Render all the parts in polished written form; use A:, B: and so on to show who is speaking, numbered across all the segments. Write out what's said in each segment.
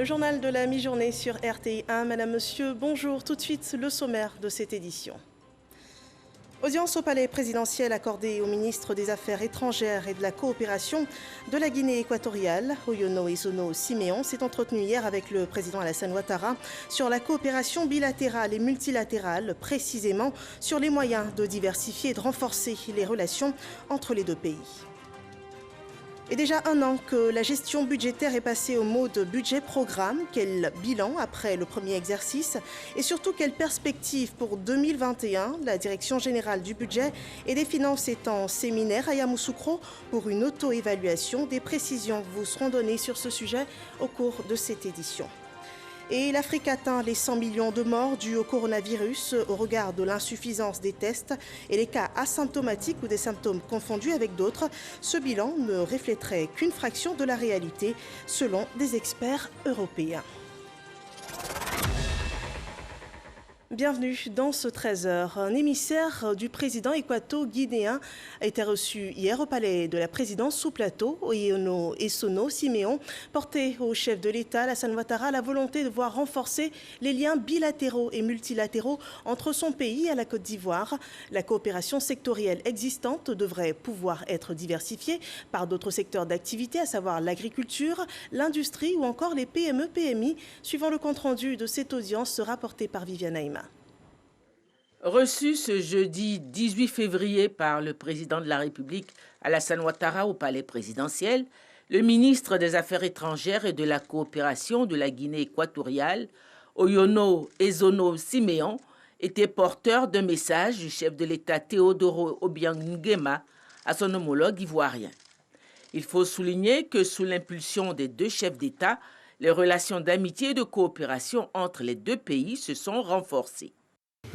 A: Le journal de la mi-journée sur RTI1. Madame, Monsieur, bonjour. Tout de suite, le sommaire de cette édition. Audience au palais présidentiel accordée au ministre des Affaires étrangères et de la coopération de la Guinée équatoriale. Oyono Ezono Siméon s'est entretenu hier avec le président Alassane Ouattara sur la coopération bilatérale et multilatérale, précisément sur les moyens de diversifier et de renforcer les relations entre les deux pays. Et déjà un an que la gestion budgétaire est passée au mode budget-programme. Quel bilan après le premier exercice et surtout quelles perspectives pour 2021? La Direction générale du budget et des finances est en séminaire à Yamoussoukro pour une auto-évaluation. Des précisions vous seront données sur ce sujet au cours de cette édition. Et l'Afrique atteint les 100 millions de morts dus au coronavirus au regard de l'insuffisance des tests et les cas asymptomatiques ou des symptômes confondus avec d'autres. Ce bilan ne reflèterait qu'une fraction de la réalité selon des experts européens. Bienvenue dans ce 13h. Un émissaire du président équato-guinéen a été reçu hier au palais de la présidence sous plateau. Oyono Ezono Siméon portait au chef de l'État, Alassane Ouattara, la volonté de voir renforcer les liens bilatéraux et multilatéraux entre son pays et la Côte d'Ivoire. La coopération sectorielle existante devrait pouvoir être diversifiée par d'autres secteurs d'activité, à savoir l'agriculture, l'industrie ou encore les PME-PMI, suivant le compte-rendu de cette audience rapporté par Viviane Aïma.
B: Reçu ce jeudi 18 février par le président de la République, Alassane Ouattara, au palais présidentiel, le ministre des Affaires étrangères et de la coopération de la Guinée équatoriale, Oyono Ezono Siméon, était porteur d'un message du chef de l'État Théodoro Obiang Nguema à son homologue ivoirien. Il faut souligner que sous l'impulsion des deux chefs d'État, les relations d'amitié et de coopération entre les deux pays se sont renforcées.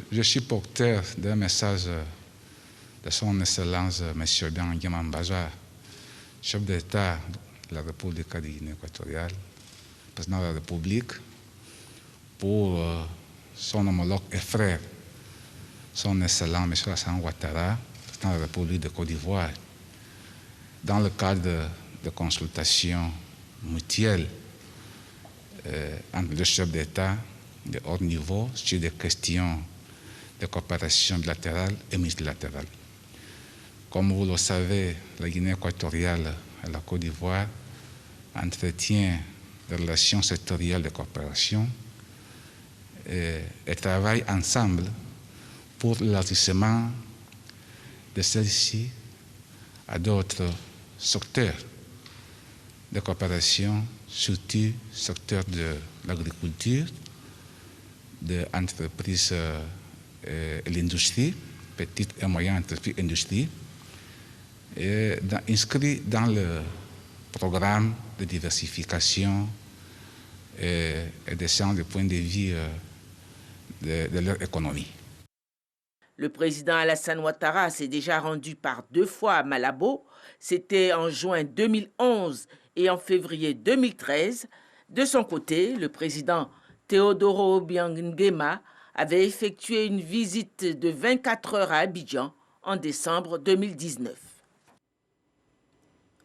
C: Je suis porteur d'un message de son Excellence M. Obiang Nguema Mbazoua, chef d'État de la République de Guinée équatoriale, président de la République, pour son homologue et frère, son Excellent M. Alassane Ouattara, président de la République de Côte d'Ivoire, dans le cadre de consultations mutuelles entre les chefs d'État de haut niveau sur des questions de coopération bilatérale et multilatérale. Comme vous le savez, la Guinée équatoriale et la Côte d'Ivoire entretiennent des relations sectorielles de coopération et travaillent ensemble pour l'élargissement de celle-ci à d'autres secteurs de coopération, surtout secteur de l'agriculture, de l'entreprise et l'industrie, petite et moyenne entreprise industrie, et inscrit dans le programme de diversification et d'échange de points de vue de leur économie.
B: Le président Alassane Ouattara s'est déjà rendu par 2 fois à Malabo. C'était en juin 2011 et en février 2013. De son côté, le président Théodoro Obiang Nguema avait effectué une visite de 24 heures à Abidjan en décembre 2019.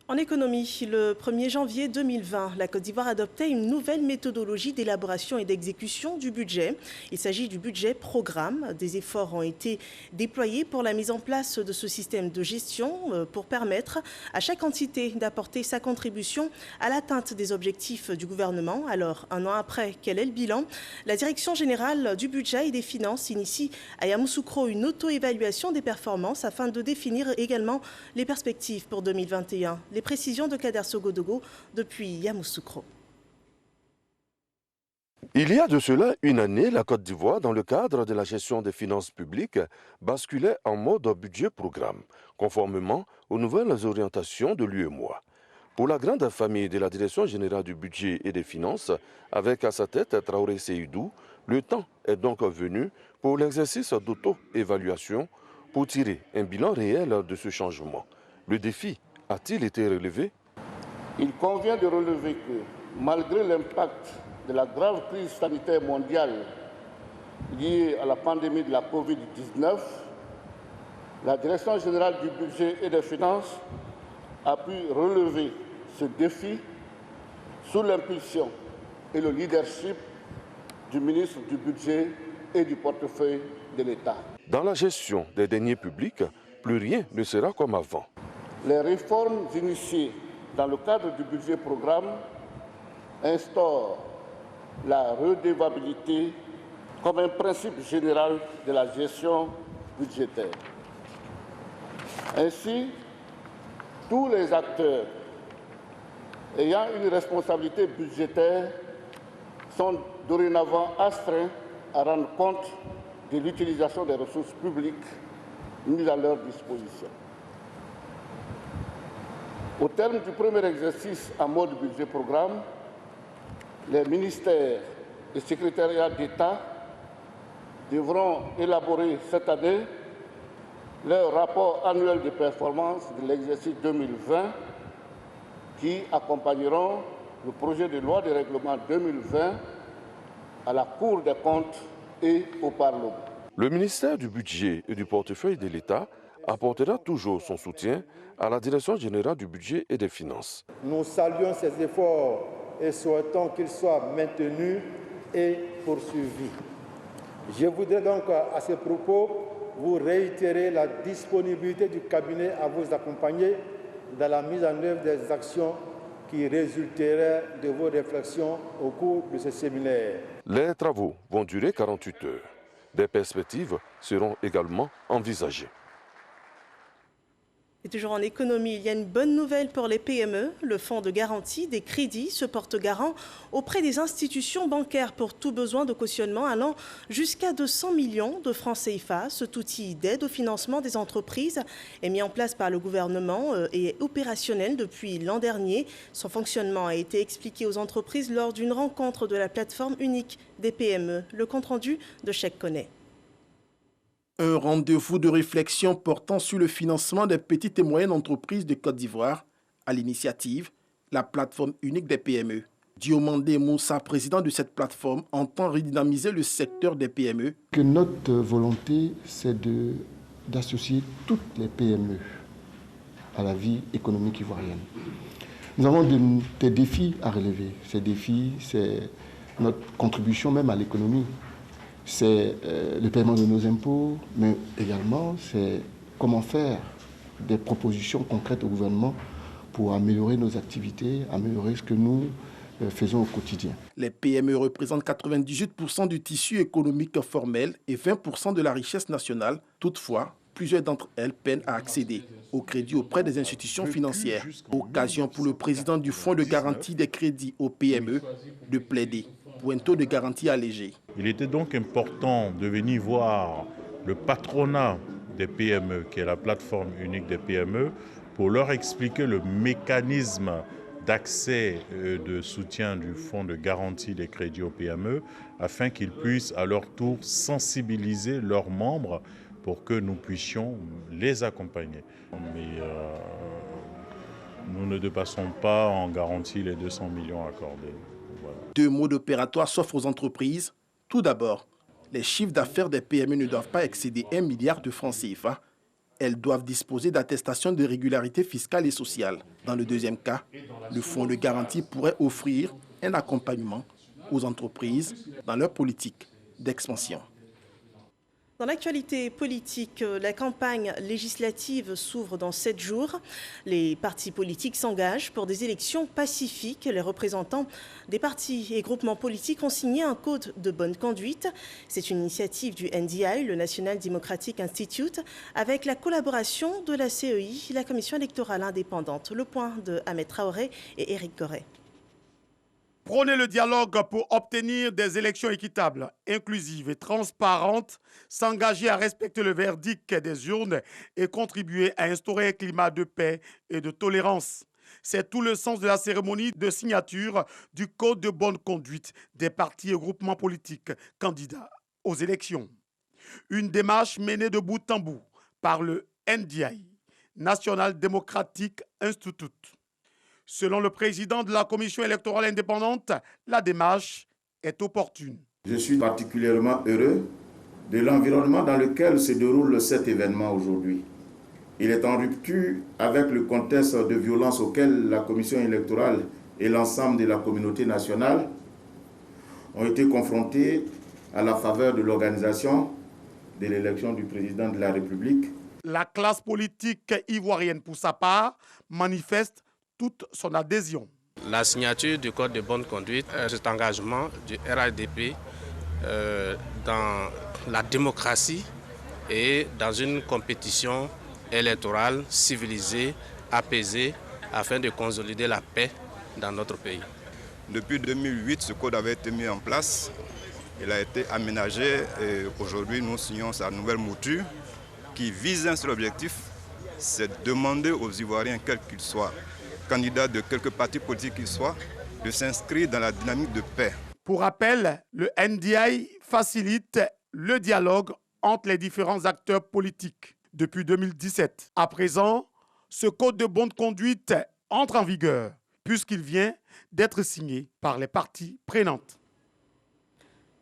A: En économie, le 1er janvier 2020, la Côte d'Ivoire adoptait une nouvelle méthodologie d'élaboration et d'exécution du budget. Il s'agit du budget programme. Des efforts ont été déployés pour la mise en place de ce système de gestion pour permettre à chaque entité d'apporter sa contribution à l'atteinte des objectifs du gouvernement. Alors, un an après, quel est le bilan? La Direction générale du budget et des finances initie à Yamoussoukro une auto-évaluation des performances afin de définir également les perspectives pour 2021. Les précisions de Kader Sogodogo depuis Yamoussoukro.
D: Il y a de cela une année, la Côte d'Ivoire, dans le cadre de la gestion des finances publiques, basculait en mode budget-programme, conformément aux nouvelles orientations de l'UEMOA. Pour la grande famille de la Direction générale du budget et des finances, avec à sa tête Traoré Seydou, le temps est donc venu pour l'exercice d'auto-évaluation pour tirer un bilan réel de ce changement. Le défi a-t-il été relevé?
E: Il convient de relever que, malgré l'impact de la grave crise sanitaire mondiale liée à la pandémie de la Covid-19, la Direction générale du budget et des finances a pu relever ce défi sous l'impulsion et le leadership du ministre du Budget et du portefeuille de l'État.
D: Dans la gestion des deniers publics, plus rien ne sera comme avant.
E: Les réformes initiées dans le cadre du budget programme instaurent la redevabilité comme un principe général de la gestion budgétaire. Ainsi, tous les acteurs ayant une responsabilité budgétaire sont dorénavant astreints à rendre compte de l'utilisation des ressources publiques mises à leur disposition. Au terme du premier exercice en mode budget programme, les ministères et secrétariats d'État devront élaborer cette année leur rapport annuel de performance de l'exercice 2020 qui accompagneront le projet de loi de règlement 2020 à la Cour des comptes et au Parlement.
D: Le ministère du Budget et du portefeuille de l'État apportera toujours son soutien à la Direction générale du budget et des finances.
F: Nous saluons ces efforts et souhaitons qu'ils soient maintenus et poursuivis. Je voudrais donc à ce propos vous réitérer la disponibilité du cabinet à vous accompagner dans la mise en œuvre des actions qui résulteraient de vos réflexions au cours de ce séminaire.
D: Les travaux vont durer 48 heures. Des perspectives seront également envisagées.
A: Et toujours en économie, il y a une bonne nouvelle pour les PME. Le fonds de garantie des crédits se porte garant auprès des institutions bancaires pour tout besoin de cautionnement allant jusqu'à 200 millions de francs CFA. Cet outil d'aide au financement des entreprises est mis en place par le gouvernement et est opérationnel depuis l'an dernier. Son fonctionnement a été expliqué aux entreprises lors d'une rencontre de la plateforme unique des PME. Le compte-rendu de Cheikh Koné.
G: Un rendez-vous de réflexion portant sur le financement des petites et moyennes entreprises de Côte d'Ivoire, à l'initiative, la plateforme unique des PME. Diomandé Moussa, président de cette plateforme, entend redynamiser le secteur des PME.
H: Que notre volonté, c'est d'associer toutes les PME à la vie économique ivoirienne. Nous avons des défis à relever. Ces défis, c'est notre contribution même à l'économie. C'est le paiement de nos impôts, mais également c'est comment faire des propositions concrètes au gouvernement pour améliorer nos activités, améliorer ce que nous faisons au quotidien.
G: Les PME représentent 98% du tissu économique formel et 20% de la richesse nationale. Toutefois, plusieurs d'entre elles peinent à accéder au crédit auprès des institutions financières. Occasion pour le président du Fonds de garantie des crédits aux PME de plaider pour un taux de garantie allégé.
I: Il était donc important de venir voir le patronat des PME, qui est la plateforme unique des PME, pour leur expliquer le mécanisme d'accès de soutien du Fonds de garantie des crédits aux PME, afin qu'ils puissent à leur tour sensibiliser leurs membres pour que nous puissions les accompagner. Mais nous ne dépassons pas en garantie les 200 millions accordés. Voilà.
G: Deux modes opératoires s'offrent aux entreprises. Tout d'abord, les chiffres d'affaires des PME ne doivent pas excéder 1 milliard de francs CFA. Elles doivent disposer d'attestations de régularité fiscale et sociale. Dans le deuxième cas, le fonds de garantie pourrait offrir un accompagnement aux entreprises dans leur politique d'expansion.
A: Dans l'actualité politique, la campagne législative s'ouvre dans 7 jours. Les partis politiques s'engagent pour des élections pacifiques. Les représentants des partis et groupements politiques ont signé un code de bonne conduite. C'est une initiative du NDI, le National Democratic Institute, avec la collaboration de la CEI, la Commission électorale indépendante. Le point de Ahmed Traoré et Éric Goré.
J: Prôner le dialogue pour obtenir des élections équitables, inclusives et transparentes, s'engager à respecter le verdict des urnes et contribuer à instaurer un climat de paix et de tolérance. C'est tout le sens de la cérémonie de signature du Code de bonne conduite des partis et groupements politiques candidats aux élections. Une démarche menée de bout en bout par le NDI, National Democratic Institute. Selon le président de la Commission électorale indépendante, la démarche est opportune.
K: Je suis particulièrement heureux de l'environnement dans lequel se déroule cet événement aujourd'hui. Il est en rupture avec le contexte de violence auquel la Commission électorale et l'ensemble de la communauté nationale ont été confrontés à la faveur de l'organisation de l'élection du président de la République.
J: La classe politique ivoirienne, pour sa part, manifeste toute son adhésion.
L: La signature du Code de bonne conduite, cet engagement du RHDP dans la démocratie et dans une compétition électorale civilisée, apaisée, afin de consolider la paix dans notre pays.
M: Depuis 2008, ce code avait été mis en place. Il a été aménagé et aujourd'hui nous signons sa nouvelle mouture qui vise un seul objectif, c'est de demander aux Ivoiriens, quels qu'ils soient, candidats de quelque parti politique qu'ils soient, de s'inscrire dans la dynamique de paix.
J: Pour rappel, le NDI facilite le dialogue entre les différents acteurs politiques depuis 2017. À présent, ce code de bonne conduite entre en vigueur puisqu'il vient d'être signé par les parties prenantes.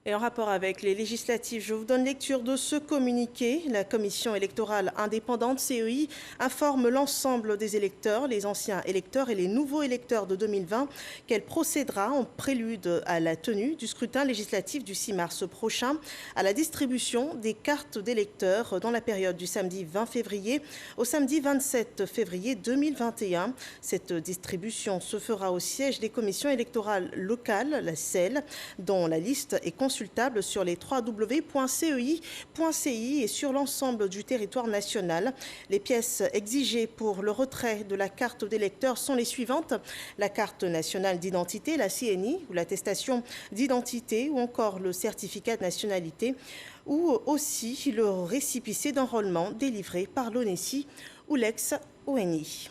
A: Et en rapport avec les législatives, je vous donne lecture de ce communiqué. La Commission électorale indépendante, CEI, informe l'ensemble des électeurs, les anciens électeurs et les nouveaux électeurs de 2020, qu'elle procédera en prélude à la tenue du scrutin législatif du 6 mars prochain à la distribution des cartes d'électeurs dans la période du samedi 20 février au samedi 27 février 2021. Cette distribution se fera au siège des commissions électorales locales, la CEL, dont la liste est consultable sur les www.cei.ci et sur l'ensemble du territoire national. Les pièces exigées pour le retrait de la carte d'électeur sont les suivantes: la carte nationale d'identité, la CNI, ou l'attestation d'identité, ou encore le certificat de nationalité, ou aussi le récépissé d'enrôlement délivré par l'ONESI ou l'ex-ONI.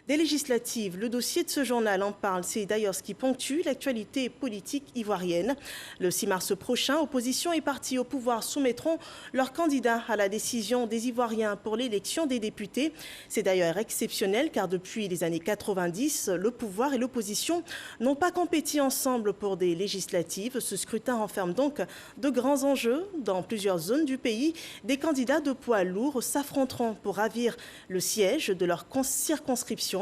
A: Des législatives, le dossier de ce journal en parle. C'est d'ailleurs ce qui ponctue l'actualité politique ivoirienne. Le 6 mars prochain, opposition et partis au pouvoir soumettront leurs candidats à la décision des Ivoiriens pour l'élection des députés. C'est d'ailleurs exceptionnel car depuis les années 90, le pouvoir et l'opposition n'ont pas compéti ensemble pour des législatives. Ce scrutin renferme donc de grands enjeux. Dans plusieurs zones du pays, des candidats de poids lourds s'affronteront pour ravir le siège de leur circonscription.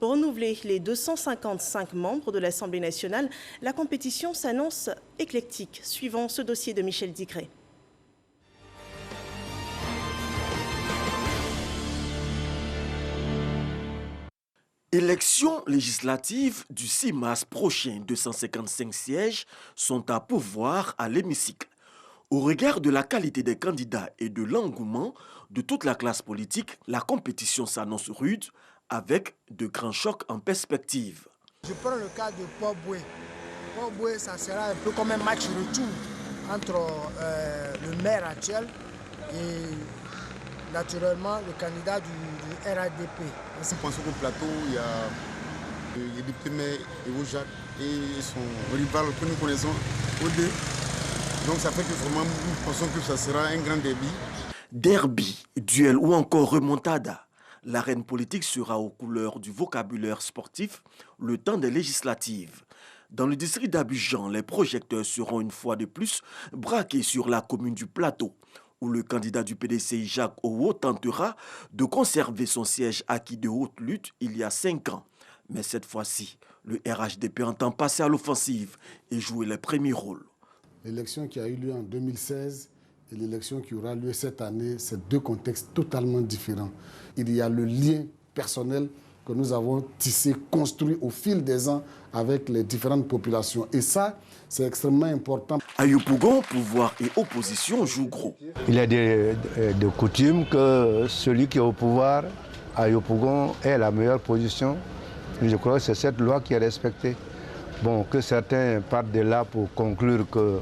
A: Pour renouveler les 255 membres de l'Assemblée nationale, la compétition s'annonce éclectique. Suivons ce dossier de Michel Digré.
N: Élections législatives du 6 mars prochain, 255 sièges sont à pourvoir à l'hémicycle. Au regard de la qualité des candidats et de l'engouement de toute la classe politique, la compétition s'annonce rude, avec de grands chocs en perspective.
O: Je prends le cas de Port-Boué. Port-Boué, ça sera un peu comme un match retour entre le maire actuel et naturellement le candidat du RHDP.
P: Je pense qu'au plateau, il y a le député maire Evo Jacques et son rival que nous connaissons, Odé. Donc ça fait que vraiment nous pensons que ça sera un grand derby.
N: Derby, duel ou encore remontada. L'arène politique sera aux couleurs du vocabulaire sportif le temps des législatives. Dans le district d'Abidjan, les projecteurs seront une fois de plus braqués sur la commune du Plateau, où le candidat du PDCI Jacques Owo tentera de conserver son siège acquis de haute lutte il y a 5 ans. Mais cette fois-ci, le RHDP entend passer à l'offensive et jouer les premiers rôles.
Q: L'élection qui a eu lieu en 2016 et l'élection qui aura lieu cette année, c'est deux contextes totalement différents. Il y a le lien personnel que nous avons tissé, construit au fil des ans avec les différentes populations. Et ça, c'est extrêmement important.
N: À Yopougon, pouvoir et opposition jouent gros.
R: Il est de coutume que celui qui est au pouvoir à Yopougon ait la meilleure position. Je crois que c'est cette loi qui est respectée. Bon, que certains partent de là pour conclure que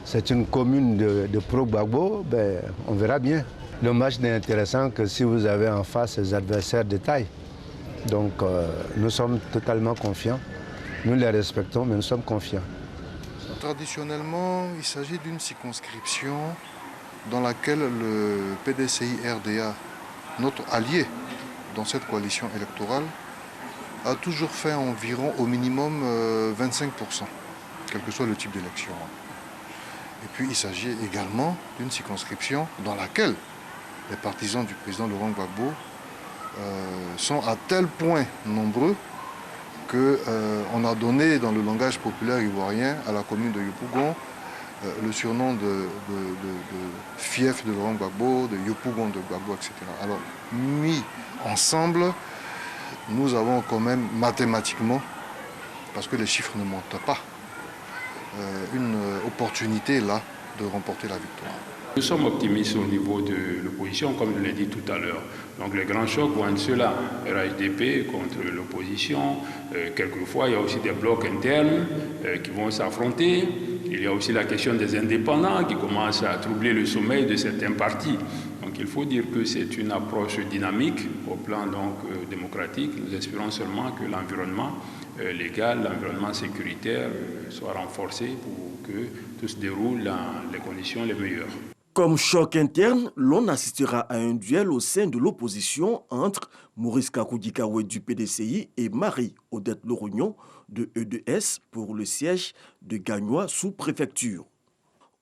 R: c'est une commune de pro-Gbagbo, ben, on verra bien. Le match n'est intéressant que si vous avez en face des adversaires de taille. Donc nous sommes totalement confiants. Nous les respectons, mais nous sommes confiants.
S: Traditionnellement, il s'agit d'une circonscription dans laquelle le PDCI-RDA, notre allié dans cette coalition électorale, a toujours fait environ au minimum 25%, quel que soit le type d'élection. Et puis il s'agit également d'une circonscription dans laquelle les partisans du président Laurent Gbagbo sont à tel point nombreux qu'on a donné dans le langage populaire ivoirien à la commune de Yopougon le surnom de fief de Laurent Gbagbo, de Yopougon de Gbagbo, etc. Alors, mis ensemble, nous avons quand même mathématiquement, parce que les chiffres ne montent pas, une opportunité là de remporter la victoire.
T: Nous sommes optimistes au niveau de l'opposition, comme je l'ai dit tout à l'heure. Donc les grands chocs vont être ceux-là. RHDP contre l'opposition. Quelquefois, il y a aussi des blocs internes qui vont s'affronter. Il y a aussi la question des indépendants qui commencent à troubler le sommeil de certains partis. Donc il faut dire que c'est une approche dynamique au plan donc, démocratique. Nous espérons seulement que l'environnement légal, l'environnement sécuritaire soit renforcé pour que tout se déroule dans les conditions les meilleures.
N: Comme choc interne, l'on assistera à un duel au sein de l'opposition entre Maurice Kakoudikawe du PDCI et Marie-Odette Lorognon de EDS pour le siège de Gagnois sous préfecture.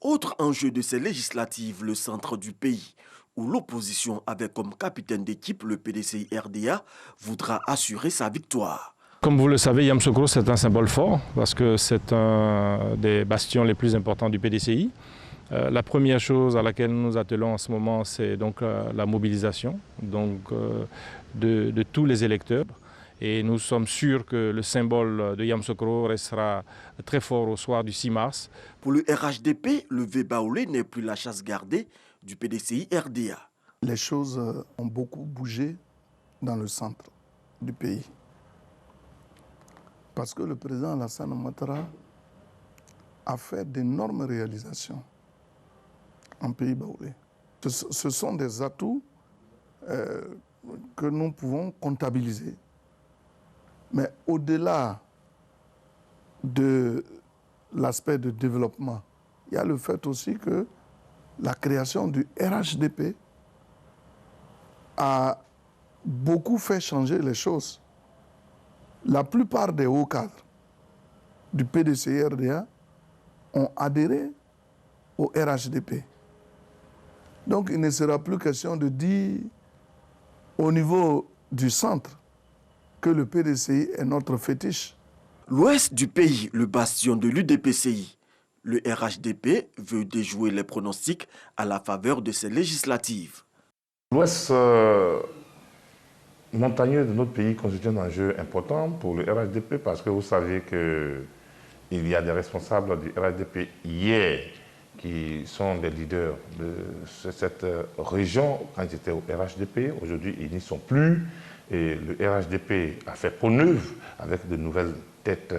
N: Autre enjeu de ces législatives, le centre du pays, où l'opposition avec comme capitaine d'équipe le PDCI RDA voudra assurer sa victoire.
U: Comme vous le savez, Yamoussoukro, c'est un symbole fort parce que c'est un des bastions les plus importants du PDCI. La première chose à laquelle nous nous attelons en ce moment, c'est donc la mobilisation de tous les électeurs. Et nous sommes sûrs que le symbole de Yamoussoukro restera très fort au soir du 6 mars.
N: Pour le RHDP, le Vébaolé n'est plus la chasse gardée du PDCI RDA.
S: Les choses ont beaucoup bougé dans le centre du pays. Parce que le président Alassane Ouattara a fait d'énormes réalisations en pays baoulé. Ce sont des atouts que nous pouvons comptabiliser. Mais au-delà de l'aspect de développement, il y a le fait aussi que la création du RHDP a beaucoup fait changer les choses. La plupart des hauts cadres du PDCI-RDA ont adhéré au RHDP. Donc il ne sera plus question de dire au niveau du centre que le PDCI est notre fétiche.
N: L'ouest du pays, le bastion de l'UDPCI. Le RHDP veut déjouer les pronostics à la faveur de ces législatives.
V: L'ouest montagneux de notre pays constitue un enjeu important pour le RHDP parce que vous savez qu'il y a des responsables du RHDP hier qui sont des leaders de cette région quand ils étaient au RHDP. Aujourd'hui, ils n'y sont plus. Et le RHDP a fait peau neuve avec de nouvelles têtes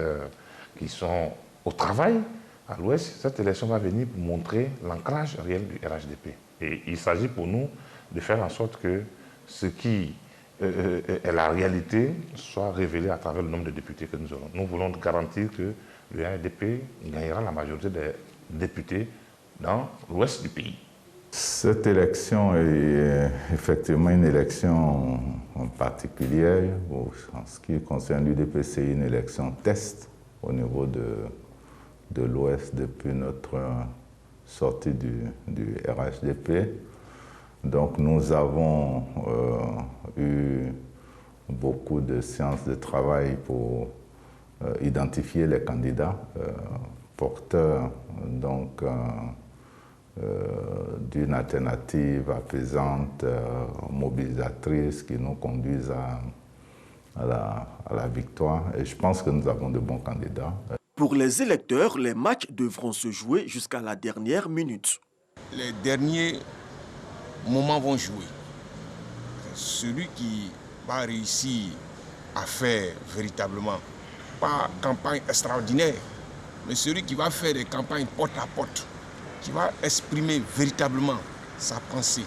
V: qui sont au travail à l'Ouest. Cette élection va venir pour montrer l'ancrage réel du RHDP. Et il s'agit pour nous de faire en sorte que ce qui est la réalité soit révélé à travers le nombre de députés que nous aurons. Nous voulons garantir que le RHDP gagnera la majorité des députés dans l'ouest du pays.
C: Cette élection est effectivement une élection particulière. En ce qui concerne l'UDPCI, une élection test au niveau de l'Ouest depuis notre sortie du RHDP. Donc nous avons eu beaucoup de séances de travail pour identifier les candidats porteurs donc d'une alternative apaisante, mobilisatrice qui nous conduise à la victoire. Et je pense que nous avons de bons candidats.
N: Pour les électeurs, les matchs devront se jouer jusqu'à la dernière minute.
W: Les derniers moments vont jouer. Celui qui va réussir à faire véritablement, pas campagne extraordinaire, mais celui qui va faire des campagnes porte à porte, qui va exprimer véritablement sa pensée.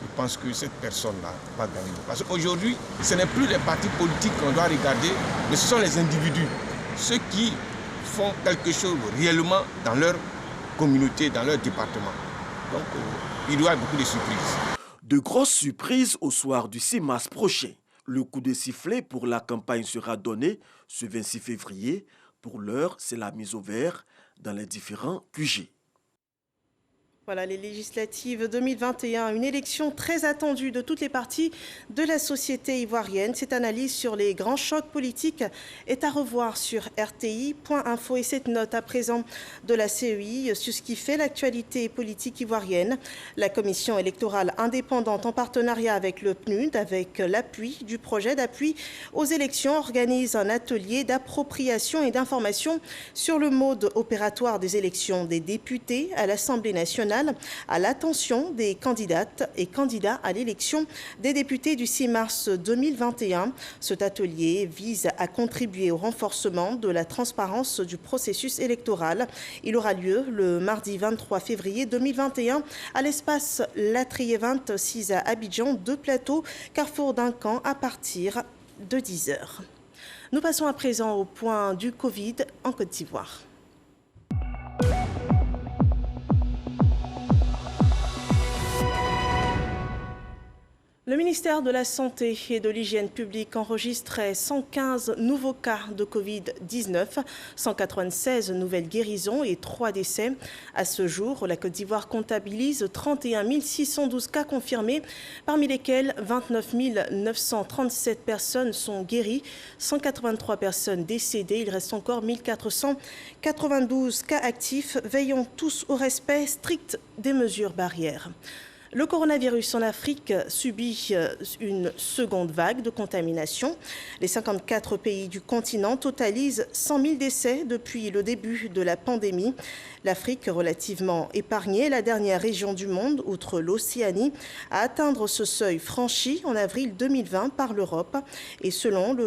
W: Je pense que cette personne-là va gagner. Parce qu'aujourd'hui, ce n'est plus les partis politiques qu'on doit regarder, mais ce sont les individus. Ceux qui font quelque chose réellement dans leur communauté, dans leur département. Donc, il doit y avoir beaucoup de surprises.
N: De grosses surprises au soir du 6 mars prochain. Le coup de sifflet pour la campagne sera donné ce 26 février. Pour l'heure, c'est la mise au vert dans les différents QG.
A: Voilà, les législatives 2021, une élection très attendue de toutes les parties de la société ivoirienne. Cette analyse sur les grands chocs politiques est à revoir sur rti.info et cette note à présent de la CEI sur ce qui fait l'actualité politique ivoirienne. La commission électorale indépendante en partenariat avec le PNUD, avec l'appui du projet d'appui aux élections, organise un atelier d'appropriation et d'information sur le mode opératoire des élections des députés à l'Assemblée nationale, à l'attention des candidates et candidats à l'élection des députés du 6 mars 2021. Cet atelier vise à contribuer au renforcement de la transparence du processus électoral. Il aura lieu le mardi 23 février 2021 à l'espace Latrier 26 à Abidjan, 2 plateaux, carrefour d'Incan à partir de 10h. Nous passons à présent au point du Covid en Côte d'Ivoire. Le ministère de la Santé et de l'Hygiène publique enregistrait 115 nouveaux cas de Covid-19, 196 nouvelles guérisons et 3 décès. À ce jour, la Côte d'Ivoire comptabilise 31 612 cas confirmés, parmi lesquels 29 937 personnes sont guéries, 183 personnes décédées. Il reste encore 1492 cas actifs. Veillons tous au respect strict des mesures barrières. Le coronavirus en Afrique subit une seconde vague de contamination. Les 54 pays du continent totalisent 100 000 décès depuis le début de la pandémie. L'Afrique, relativement épargnée, la dernière région du monde, outre l'Océanie, à atteindre ce seuil franchi en avril 2020 par l'Europe. Et selon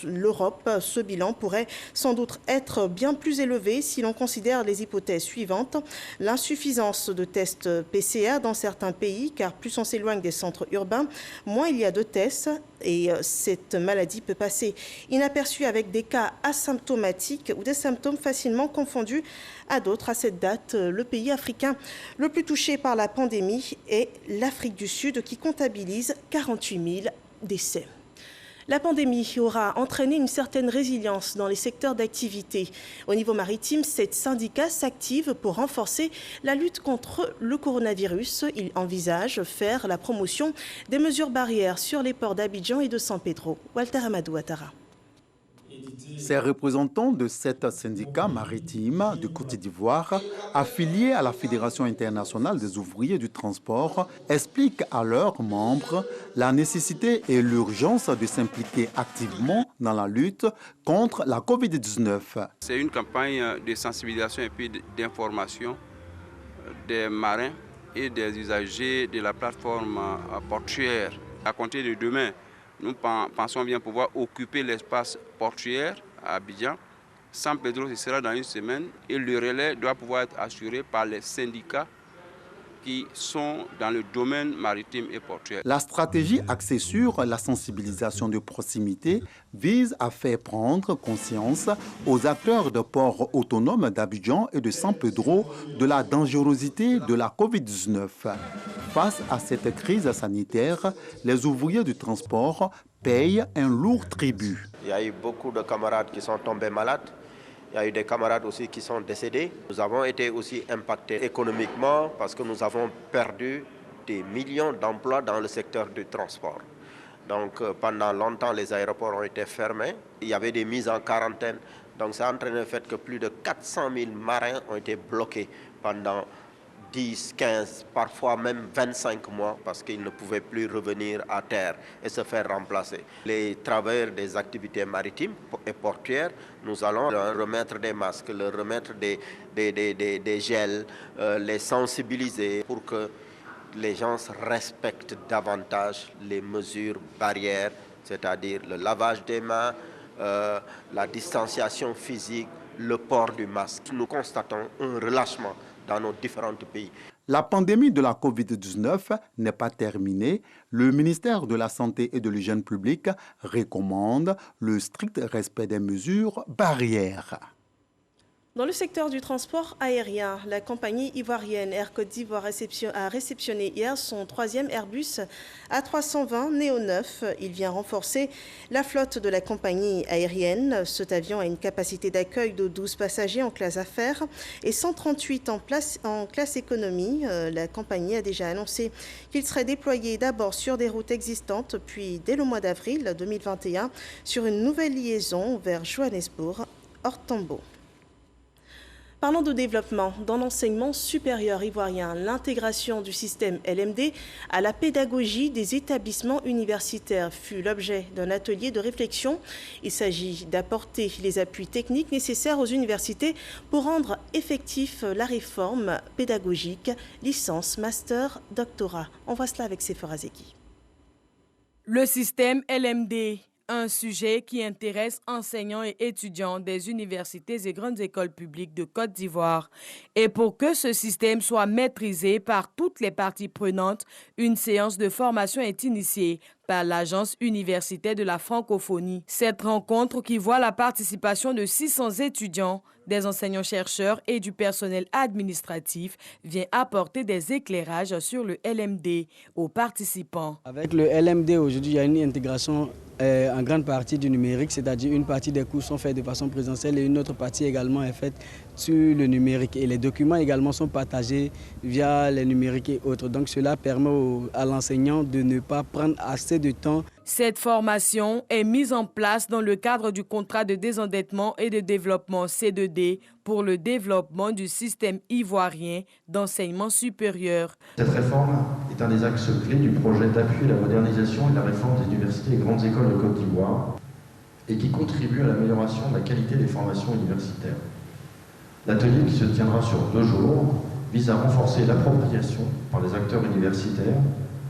A: l'Europe, ce bilan pourrait sans doute être bien plus élevé si l'on considère les hypothèses suivantes. L'insuffisance de tests PCR dans certains pays, car plus on s'éloigne des centres urbains, moins il y a de tests et cette maladie peut passer inaperçue avec des cas asymptomatiques ou des symptômes facilement confondus à d'autres. À cette date, le pays africain le plus touché par la pandémie est l'Afrique du Sud qui comptabilise 48 000 décès. La pandémie aura entraîné une certaine résilience dans les secteurs d'activité. Au niveau maritime, 7 syndicats s'activent pour renforcer la lutte contre le coronavirus. Ils envisagent faire la promotion des mesures barrières sur les ports d'Abidjan et de San Pedro. Walter Amadou Ouattara.
B: Ces représentants de 7 syndicats maritimes de Côte d'Ivoire, affiliés à la Fédération internationale des ouvriers du transport, expliquent à leurs membres la nécessité et l'urgence de s'impliquer activement dans la lutte contre la COVID-19.
E: C'est une campagne de sensibilisation et puis d'information des marins et des usagers de la plateforme portuaire. À compter de demain, nous pensons bien pouvoir occuper l'espace portuaire à Abidjan. San Pedro, ce sera dans une semaine et le relais doit pouvoir être assuré par les syndicats qui sont dans le domaine maritime et portuaire.
B: La stratégie axée sur la sensibilisation de proximité vise à faire prendre conscience aux acteurs de ports autonomes d'Abidjan et de San Pedro de la dangerosité de la COVID-19. Face à cette crise sanitaire, les ouvriers du transport payent un lourd tribut.
F: Il y a eu beaucoup de camarades qui sont tombés malades. Il y a eu des camarades aussi qui sont décédés. Nous avons été aussi impactés économiquement parce que nous avons perdu des millions d'emplois dans le secteur du transport. Donc pendant longtemps, les aéroports ont été fermés. Il y avait des mises en quarantaine. Donc ça a entraîné le fait que plus de 400 000 marins ont été bloqués pendant 10, 15, parfois même 25 mois parce qu'ils ne pouvaient plus revenir à terre et se faire remplacer. Les travailleurs des activités maritimes et portuaires, nous allons leur remettre des masques, leur remettre des gels, les sensibiliser pour que les gens respectent davantage les mesures barrières, c'est-à-dire le lavage des mains, la distanciation physique, le port du masque. Nous constatons un relâchement dans nos différents pays.
B: La pandémie de la COVID-19 n'est pas terminée. Le ministère de la Santé et de l'Hygiène publique recommande le strict respect des mesures barrières.
A: Dans le secteur du transport aérien, la compagnie ivoirienne Air Côte d'Ivoire a réceptionné hier son 3e Airbus A320 néo-neuf. Il vient renforcer la flotte de la compagnie aérienne. Cet avion a une capacité d'accueil de 12 passagers en classe affaires et 138 en classe économie. La compagnie a déjà annoncé qu'il serait déployé d'abord sur des routes existantes, puis dès le mois d'avril 2021 sur une nouvelle liaison vers Johannesburg, Ortambo. Parlons de développement dans l'enseignement supérieur ivoirien, l'intégration du système LMD à la pédagogie des établissements universitaires fut l'objet d'un atelier de réflexion. Il s'agit d'apporter les appuis techniques nécessaires aux universités pour rendre effectif la réforme pédagogique, licence, master, doctorat. On voit cela avec Sephora Zeki.
D: Le système LMD, un sujet qui intéresse enseignants et étudiants des universités et grandes écoles publiques de Côte d'Ivoire. Et pour que ce système soit maîtrisé par toutes les parties prenantes, une séance de formation est initiée par l'Agence universitaire de la francophonie. Cette rencontre qui voit la participation de 600 étudiants, des enseignants-chercheurs et du personnel administratif vient apporter des éclairages sur le LMD aux participants.
H: Avec le LMD, aujourd'hui, il y a une intégration en grande partie du numérique, c'est-à-dire une partie des cours sont faits de façon présentielle et une autre partie également est faite sur le numérique. Et les documents également sont partagés via les numériques et autres. Donc cela permet à l'enseignant de ne pas prendre assez de temps.
D: Cette formation est mise en place dans le cadre du contrat de désendettement et de développement C2D pour le développement du système ivoirien d'enseignement supérieur.
I: Cette réforme est un des axes clés du projet d'appui à la modernisation et la réforme des universités et grandes écoles de Côte d'Ivoire et qui contribue à l'amélioration de la qualité des formations universitaires. L'atelier, qui se tiendra sur 2 jours, vise à renforcer l'appropriation par les acteurs universitaires,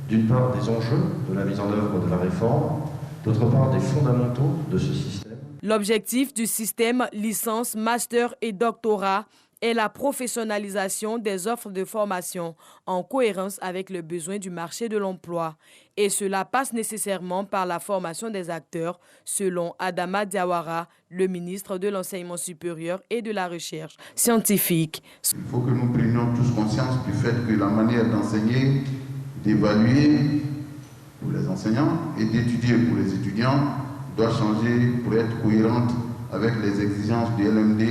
I: d'une part des enjeux de la mise en œuvre de la réforme, d'autre part des fondamentaux de ce système.
D: L'objectif du système licence, master et doctorat est la professionnalisation des offres de formation en cohérence avec le besoin du marché de l'emploi. Et cela passe nécessairement par la formation des acteurs, selon Adama Diawara, le ministre de l'Enseignement supérieur et de la Recherche scientifique.
K: Il faut que nous prenions tous conscience du fait que la manière d'enseigner, d'évaluer pour les enseignants et d'étudier pour les étudiants doit changer pour être cohérente avec les exigences du LMD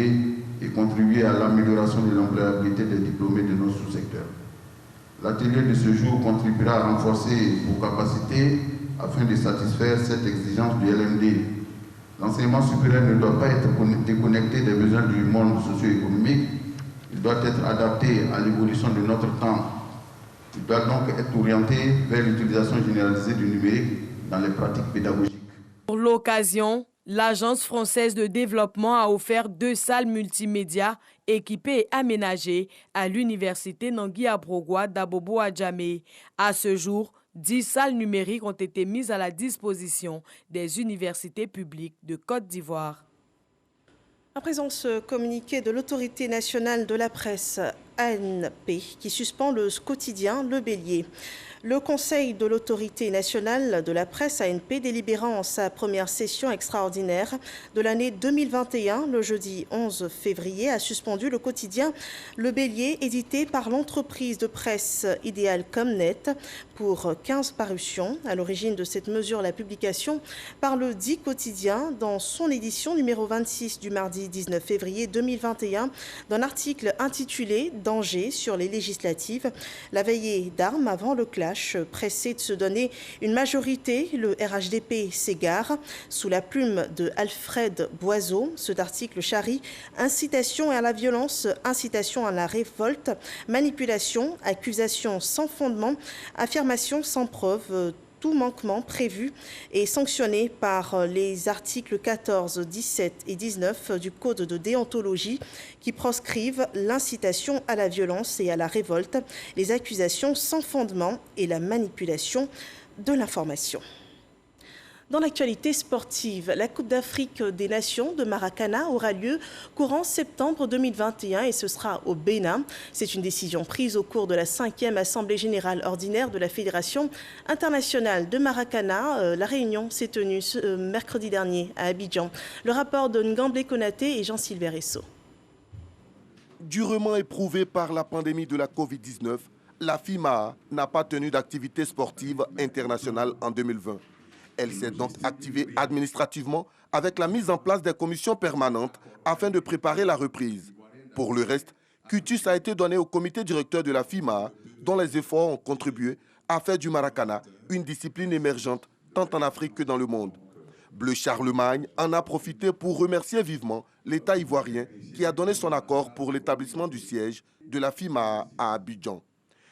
K: et contribuer à l'amélioration de l'employabilité des diplômés de nos sous-secteurs. L'atelier de ce jour contribuera à renforcer vos capacités afin de satisfaire cette exigence du LMD. L'enseignement supérieur ne doit pas être déconnecté des besoins du monde socio-économique. Il doit être adapté à l'évolution de notre temps. Il doit donc être orienté vers l'utilisation généralisée du numérique dans les pratiques pédagogiques.
D: Pour l'occasion, l'Agence française de développement a offert 2 salles multimédia équipées et aménagées à l'université Nangui-Abrogwa d'Abobo-Adjamé. À ce jour, 10 salles numériques ont été mises à la disposition des universités publiques de Côte d'Ivoire.
A: À présent, ce communiqué de l'autorité nationale de la presse, ANP, qui suspend le quotidien Le Bélier. Le Conseil de l'autorité nationale de la presse, ANP, délibérant en sa première session extraordinaire de l'année 2021, le jeudi 11 février, a suspendu le quotidien Le Bélier, édité par l'entreprise de presse Idéal Comnet pour 15 parutions. À l'origine de cette mesure, la publication par le dit quotidien, dans son édition numéro 26 du mardi 19 février 2021, d'un article intitulé « Danger sur les législatives », la veillée d'armes avant le clash. Pressé de se donner une majorité, le RHDP s'égare. Sous la plume de Alfred Boiseau, cet article charrie incitation à la violence, incitation à la révolte, manipulation, accusation sans fondement, affirmation sans preuve, tout manquement prévu et sanctionné par les articles 14, 17 et 19 du Code de déontologie qui proscrivent l'incitation à la violence et à la révolte, les accusations sans fondement et la manipulation de l'information. Dans l'actualité sportive, la Coupe d'Afrique des Nations de Maracana aura lieu courant septembre 2021 et ce sera au Bénin. C'est une décision prise au cours de la 5e Assemblée générale ordinaire de la Fédération internationale de Maracana. La réunion s'est tenue mercredi dernier à Abidjan. Le rapport de Ngamblé Konaté et Jean-Sylvain Esso.
G: Durement éprouvée par la pandémie de la Covid-19, la FIMA n'a pas tenu d'activité sportive internationale en 2020. Elle s'est donc activée administrativement avec la mise en place des commissions permanentes afin de préparer la reprise. Pour le reste, quitus a été donné au comité directeur de la FIMA, dont les efforts ont contribué à faire du Maracana une discipline émergente tant en Afrique que dans le monde. Bleu Charlemagne en a profité pour remercier vivement l'État ivoirien qui a donné son accord pour l'établissement du siège de la FIMA à Abidjan.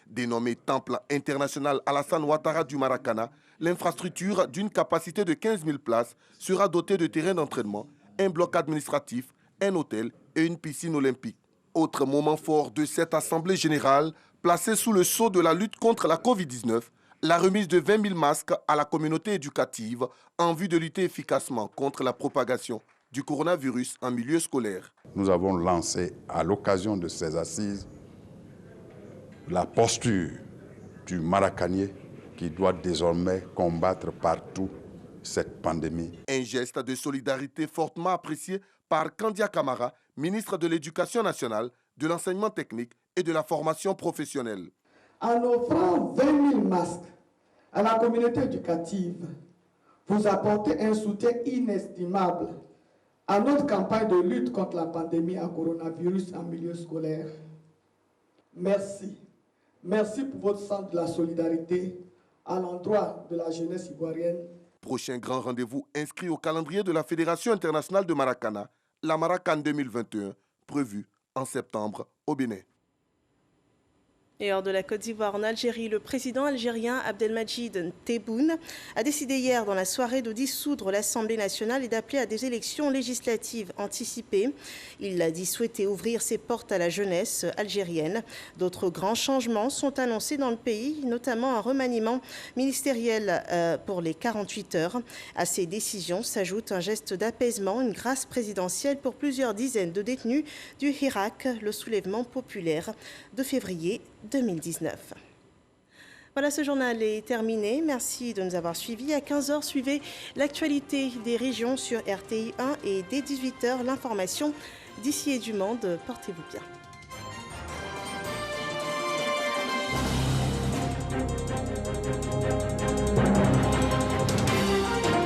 G: Dénommé Temple international Alassane Ouattara du Maracana, l'infrastructure d'une capacité de 15 000 places sera dotée de terrains d'entraînement, un bloc administratif, un hôtel et une piscine olympique. Autre moment fort de cette assemblée générale, placée sous le sceau de la lutte contre la Covid-19, la remise de 20 000 masques à la communauté éducative en vue de lutter efficacement contre la propagation du coronavirus en milieu scolaire.
L: Nous avons lancé à l'occasion de ces assises la posture du Maracanier qui doit désormais combattre partout cette pandémie.
G: Un geste de solidarité fortement apprécié par Kandia Camara, ministre de l'Éducation nationale, de l'enseignement technique et de la formation professionnelle.
M: En offrant 20 000 masques à la communauté éducative, vous apportez un soutien inestimable à notre campagne de lutte contre la pandémie à coronavirus en milieu scolaire. Merci. Merci pour votre sens de la solidarité à l'endroit de la jeunesse ivoirienne.
G: Prochain grand rendez-vous inscrit au calendrier de la Fédération internationale de Maracana, la Maracan 2021, prévu en septembre au Bénin.
A: Et hors de la Côte d'Ivoire, en Algérie, le président algérien Abdelmadjid Tebboune a décidé hier dans la soirée de dissoudre l'Assemblée nationale et d'appeler à des élections législatives anticipées. Il a dit souhaiter ouvrir ses portes à la jeunesse algérienne. D'autres grands changements sont annoncés dans le pays, notamment un remaniement ministériel pour les 48 heures. À ces décisions s'ajoute un geste d'apaisement, une grâce présidentielle pour plusieurs dizaines de détenus du Hirak, le soulèvement populaire de février 2019. Voilà, ce journal est terminé. Merci de nous avoir suivis. À 15h, suivez l'actualité des régions sur RTI 1 et dès 18h, l'information d'ici et du monde. Portez-vous bien.